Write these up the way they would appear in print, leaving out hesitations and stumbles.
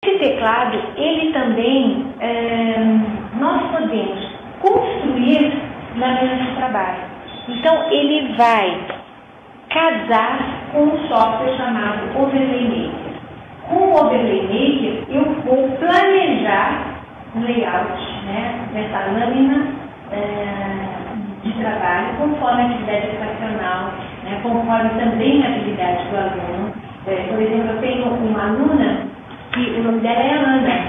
Esse teclado, ele também, nós podemos construir lâminas de trabalho. Então, ele vai casar com um software chamado Overlay Maker. Com o Overlay Maker, eu vou planejar um layout, né, dessa lâmina de trabalho, conforme a atividade educacional, né, conforme também a habilidade do aluno. Por exemplo, eu tenho uma aluna que o nome dela é Ana,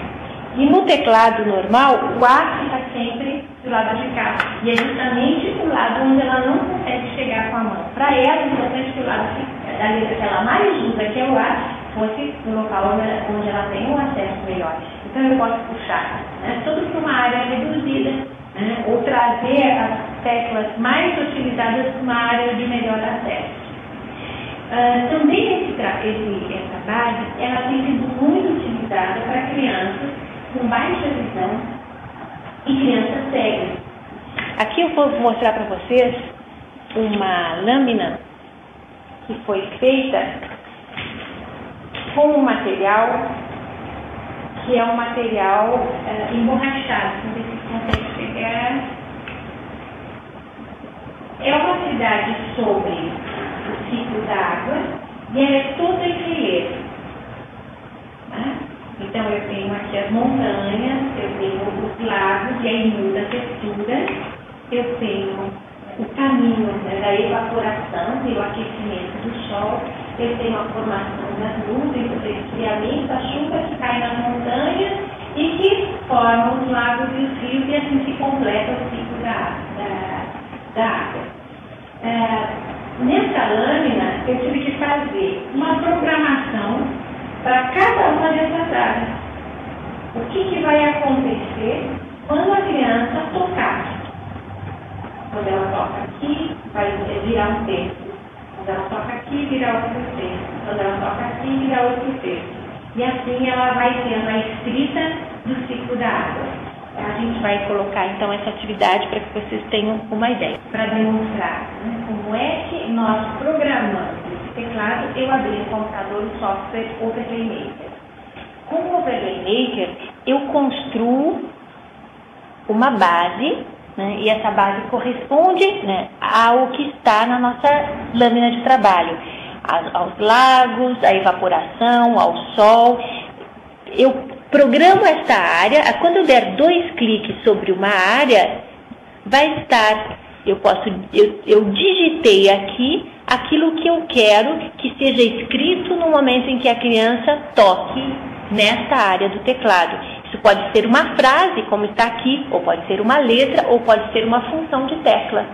e no teclado normal, o A fica sempre do lado de cá, e é justamente o lado onde ela não consegue chegar com a mão. Para ela, é importante que o lado da letra que ela mais usa, que é o A, fosse no local onde ela tem um acesso melhor. Então eu posso puxar, né, tudo para uma área reduzida, né, ou trazer as teclas mais utilizadas para uma área de melhor acesso. Também essa base, ela tem sido muito utilizada para crianças com baixa visão e crianças cegas. Aqui eu vou mostrar para vocês uma lâmina que foi feita com um material que é um material emborrachado. Não sei se vocês conseguem pegar. É uma atividade sobre o ciclo da água e ela é toda em relief. Tá? Então eu tenho aqui as montanhas, eu tenho os lagos e aí muda a textura. Eu tenho o caminho, né, da evaporação e o aquecimento do sol. Eu tenho a formação das nuvens, o resfriamento, a chuva que cai nas montanhas e que forma os lagos e os rios e assim se completa o ciclo da água. Nessa lâmina, eu tive que fazer uma programação para cada uma dessas áreas. O que vai acontecer quando a criança tocar? Quando ela toca aqui, vai virar um texto. Quando ela toca aqui, vira outro texto. Quando ela toca aqui, vira outro texto. E assim ela vai tendo a escrita do ciclo da água. A gente vai colocar então essa atividade para que vocês tenham uma ideia. Para demonstrar, né, como é que nós programamos esse teclado, eu abri no computador o software Overlay Maker. Com o Overlay Maker, eu construo uma base, né, e essa base corresponde, né, ao que está na nossa lâmina de trabalho. Aos lagos, à evaporação, ao sol. Eu programo essa área, quando eu der 2 cliques sobre uma área, vai estar, eu digitei aqui aquilo que eu quero que seja escrito no momento em que a criança toque nessa área do teclado. Isso pode ser uma frase, como está aqui, ou pode ser uma letra, ou pode ser uma função de tecla.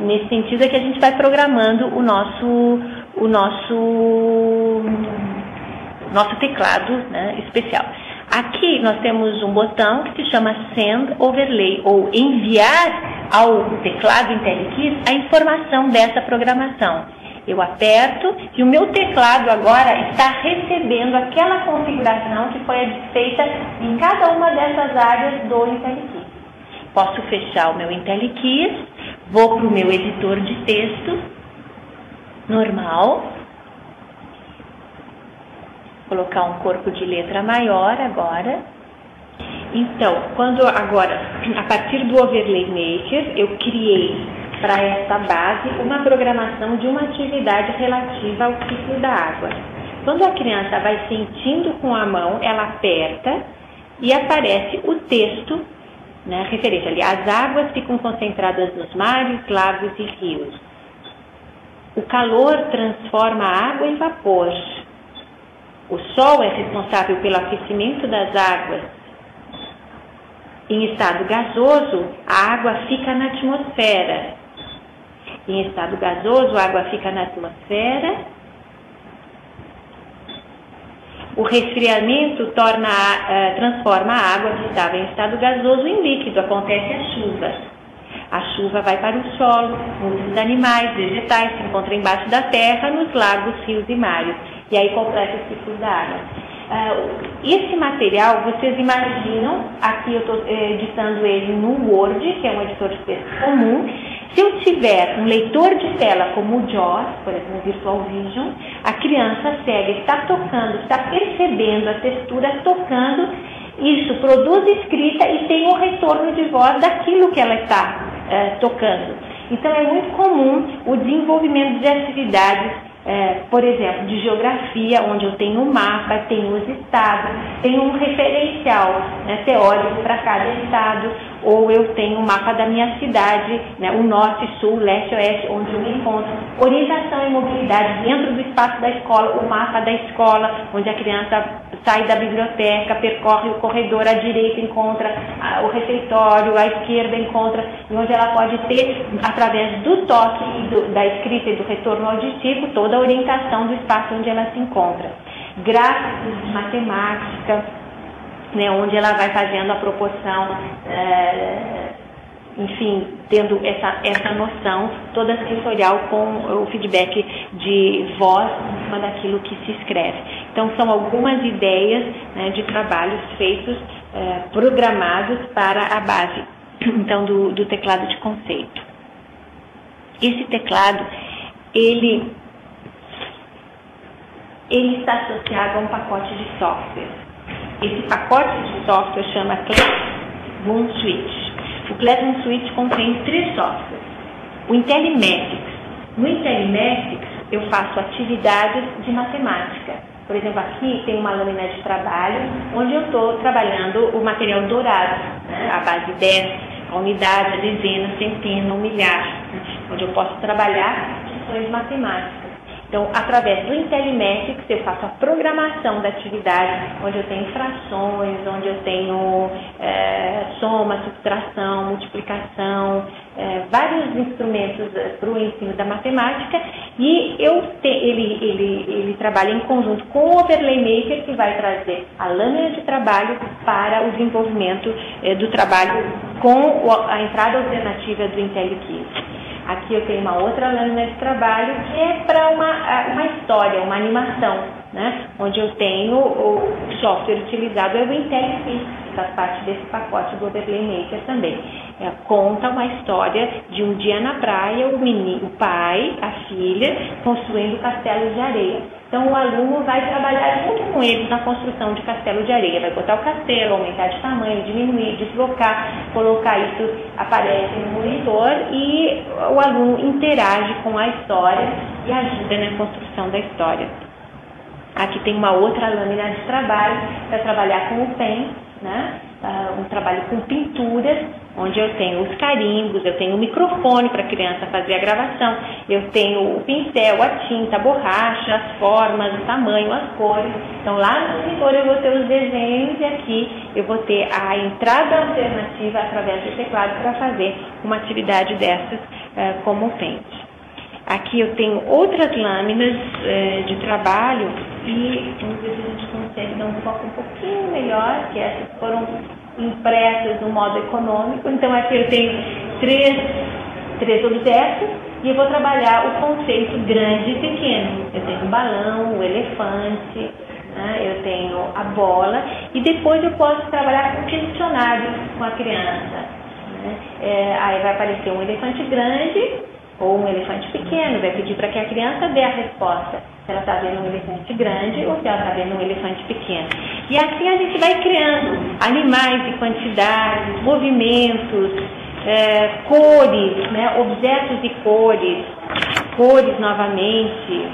Nesse sentido é que a gente vai programando o nosso teclado, né, especial. Aqui nós temos um botão que se chama Send Overlay, ou enviar ao teclado IntelliKeys a informação dessa programação. Eu aperto e o meu teclado agora está recebendo aquela configuração que foi feita em cada uma dessas áreas do IntelliKeys. Posso fechar o meu IntelliKeys, vou para o meu editor de texto normal, colocar um corpo de letra maior agora. Então, a partir do Overlay Maker, eu criei para esta base uma programação de uma atividade relativa ao ciclo da água. Quando a criança vai sentindo com a mão, ela aperta e aparece o texto, né, referente ali. As águas ficam concentradas nos mares, lagos e rios. O calor transforma a água em vapor. O Sol é responsável pelo aquecimento das águas. Em estado gasoso, a água fica na atmosfera. Em estado gasoso, a água fica na atmosfera. O resfriamento transforma a água que estava em estado gasoso em líquido. Acontece a chuva. A chuva vai para o solo, muitos animais, vegetais se encontram embaixo da terra, nos lagos, rios e mares. E aí completa o ciclo da água. Esse material, vocês imaginam, aqui eu estou editando ele no Word, que é um editor de texto comum, Se eu tiver um leitor de tela como o JAWS, por exemplo, o Virtual Vision, a criança cega está tocando, está percebendo a textura, tocando, isso produz escrita e tem um retorno de voz daquilo que ela está tocando. Então é muito comum o desenvolvimento de atividades, por exemplo, de geografia, onde eu tenho um mapa, tenho os estados, tenho um referencial teórico para cada estado, ou eu tenho um mapa da minha cidade, o norte, sul, leste, oeste, onde eu me encontro. Orientação e mobilidade dentro do espaço da escola, o mapa da escola, onde a criança sai da biblioteca, percorre o corredor, à direita encontra o refeitório, à esquerda encontra, e onde ela pode ter, através do toque, da escrita e do retorno auditivo, toda a orientação do espaço onde ela se encontra. Gráficos de matemática, onde ela vai fazendo a proporção, enfim, tendo essa noção toda sensorial com o feedback de voz em cima daquilo que se escreve. Então, são algumas ideias de trabalhos feitos, programados para a base, então, do teclado de conceito. Esse teclado, ele está associado a um pacote de software. Esse pacote de software chama Classroom Suite. O Classroom Suite contém 3 softwares. O IntelliMatrix. No IntelliMatrix, eu faço atividades de matemática. Por exemplo, aqui tem uma lâmina de trabalho, onde eu estou trabalhando o material dourado, a base 10, a unidade, a dezena, a centena, o milhar, onde eu posso trabalhar questões matemáticas. Então, através do IntelliMatrix, eu faço a programação da atividade, onde eu tenho frações, onde eu tenho soma, subtração, multiplicação, vários instrumentos para o ensino da matemática, e ele trabalha em conjunto com o Overlay Maker, que vai trazer a lâmina de trabalho para o desenvolvimento do trabalho com a entrada alternativa do IntelliKeys. Aqui eu tenho uma outra lâmina de trabalho que é para uma história, uma animação, onde eu tenho o software utilizado é o IntelliKeys, que faz parte desse pacote do Overlay Maker também. Conta uma história de um dia na praia, o pai, a filha, construindo castelos de areia. Então o aluno vai trabalhar junto com eles na construção de castelo de areia, vai botar o castelo, aumentar de tamanho, diminuir, deslocar, colocar isso, aparece no monitor e o aluno interage com a história e ajuda na construção da história. Aqui tem uma outra lâmina de trabalho para trabalhar com o pen, um trabalho com pinturas, onde eu tenho os carimbos, eu tenho o microfone para a criança fazer a gravação, eu tenho o pincel, a tinta, a borracha, as formas, o tamanho, as cores. Então lá no monitor eu vou ter os desenhos e aqui eu vou ter a entrada alternativa através do teclado para fazer uma atividade dessas como o Paint. Aqui eu tenho outras lâminas de trabalho e vamos ver se a gente consegue dar um foco um pouquinho melhor, que essas foram impressas no modo econômico. Então aqui eu tenho três objetos e eu vou trabalhar o conceito grande e pequeno. Eu tenho o balão, o elefante, eu tenho a bola e depois eu posso trabalhar com questionários com a criança. Aí vai aparecer um elefante grande ou um elefante pequeno, vai pedir para que a criança dê a resposta, se ela está vendo um elefante grande ou se ela está vendo um elefante pequeno. E assim a gente vai criando animais de quantidades, movimentos, cores, objetos de cores novamente,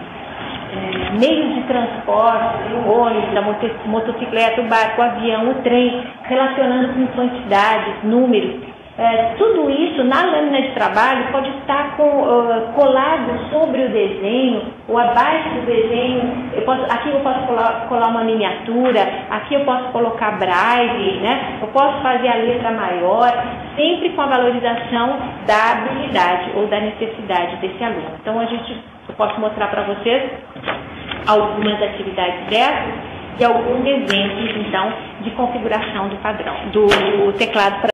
meios de transporte, o ônibus, a motocicleta, o barco, o avião, o trem, relacionando com quantidades, números. Tudo isso na lâmina de trabalho pode estar colado sobre o desenho ou abaixo do desenho. Aqui eu posso colar uma miniatura, aqui eu posso colocar braille, eu posso fazer a letra maior, sempre com a valorização da habilidade ou da necessidade desse aluno. Então eu posso mostrar para vocês algumas atividades dessas e alguns exemplos então de configuração do padrão, do teclado para